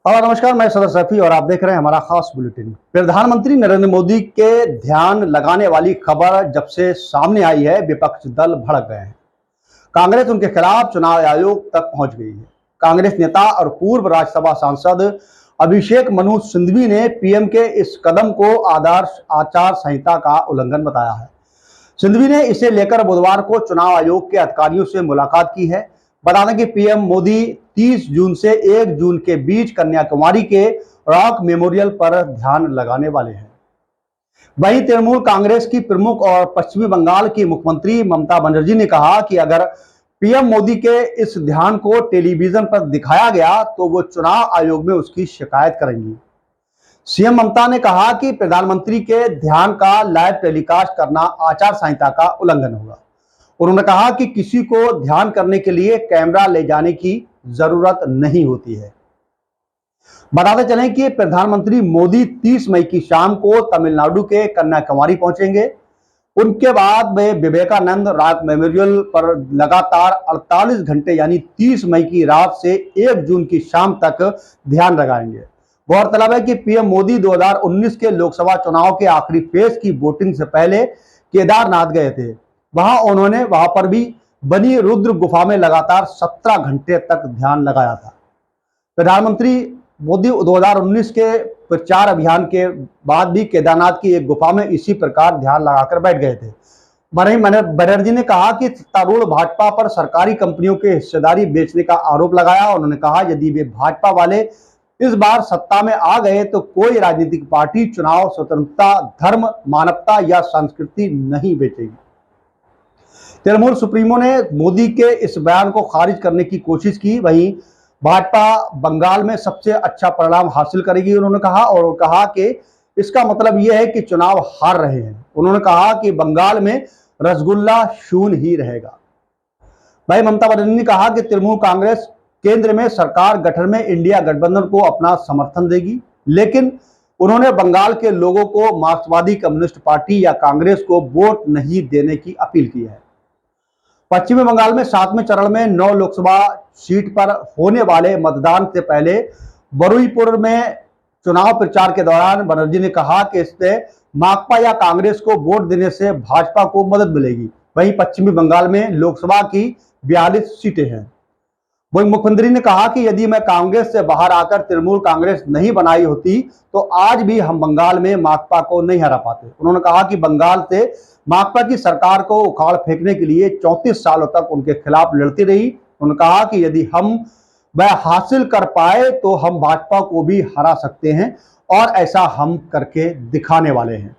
और नमस्कार, मैं सदर सैफी और आप देख रहे हैं हमारा खास बुलेटिन। प्रधानमंत्री नरेंद्र मोदी के ध्यान लगाने वाली खबर जब से सामने आई है, विपक्ष दल भड़क गए हैं। कांग्रेस उनके खिलाफ चुनाव आयोग तक पहुंच गई है। कांग्रेस नेता और पूर्व राज्यसभा सांसद अभिषेक मनु सिंघवी ने पीएम के इस कदम को आदर्श आचार संहिता का उल्लंघन बताया है। सिंघवी ने इसे लेकर बुधवार को चुनाव आयोग के अधिकारियों से मुलाकात की है। बता दें कि पीएम मोदी 30 जून से 1 जून के बीच कन्याकुमारी के रॉक मेमोरियल पर ध्यान लगाने वाले हैं। वहीं तृणमूल कांग्रेस की प्रमुख और पश्चिमी बंगाल की मुख्यमंत्री ममता बनर्जी ने कहा कि अगर पीएम मोदी के इस ध्यान को टेलीविजन पर दिखाया गया तो वो चुनाव आयोग में उसकी शिकायत करेंगी। सीएम ममता ने कहा कि प्रधानमंत्री के ध्यान का लाइव टेलीकास्ट करना आचार संहिता का उल्लंघन होगा। उन्होंने कहा कि किसी को ध्यान करने के लिए कैमरा ले जाने की जरूरत नहीं होती है। बताते चलें कि प्रधानमंत्री मोदी 30 मई की शाम को तमिलनाडु के कन्याकुमारी पहुंचेंगे। उनके बाद वे विवेकानंद रॉक मेमोरियल पर लगातार 48 घंटे यानी 30 मई की रात से 1 जून की शाम तक ध्यान लगाएंगे। गौरतलब है कि पीएम मोदी 2019 के लोकसभा चुनाव के आखिरी फेज की वोटिंग से पहले केदारनाथ गए थे। वहां पर भी बनी रुद्र गुफा में लगातार 17 घंटे तक ध्यान लगाया था। प्रधानमंत्री मोदी 2019 के प्रचार अभियान के बाद भी केदारनाथ की एक गुफा में इसी प्रकार ध्यान लगाकर बैठ गए थे। बनर्जी ने कहा कि सत्तारूढ़ भाजपा पर सरकारी कंपनियों के हिस्सेदारी बेचने का आरोप लगाया। उन्होंने कहा यदि वे भाजपा वाले इस बार सत्ता में आ गए तो कोई राजनीतिक पार्टी चुनाव स्वतंत्रता, धर्म, मानवता या संस्कृति नहीं बेचेगी। तृणमूल सुप्रीमो ने मोदी के इस बयान को खारिज करने की कोशिश की। वहीं भाजपा बंगाल में सबसे अच्छा परिणाम हासिल करेगी, उन्होंने कहा कि इसका मतलब यह है कि चुनाव हार रहे हैं। उन्होंने कहा कि बंगाल में रसगुल्ला शून्य ही रहेगा। भाई ममता बनर्जी ने कहा कि तृणमूल कांग्रेस केंद्र में सरकार गठन में इंडिया गठबंधन को अपना समर्थन देगी, लेकिन उन्होंने बंगाल के लोगों को मार्क्सवादी कम्युनिस्ट पार्टी या कांग्रेस को वोट नहीं देने की अपील की है। पश्चिमी बंगाल में 7वें चरण में 9 लोकसभा सीट पर होने वाले मतदान से पहले बरुईपुर में चुनाव प्रचार के दौरान बनर्जी ने कहा कि इससे माकपा या कांग्रेस को वोट देने से भाजपा को मदद मिलेगी। वहीं पश्चिमी बंगाल में लोकसभा की 42 सीटें हैं। वहीं मुख्यमंत्री ने कहा कि यदि मैं कांग्रेस से बाहर आकर तृणमूल कांग्रेस नहीं बनाई होती तो आज भी हम बंगाल में माकपा को नहीं हरा पाते। उन्होंने कहा कि बंगाल से माकपा की सरकार को उखाड़ फेंकने के लिए 34 सालों तक उनके खिलाफ लड़ती रही। उन्होंने कहा कि यदि हम वह हासिल कर पाए तो हम भाजपा को भी हरा सकते हैं और ऐसा हम करके दिखाने वाले हैं।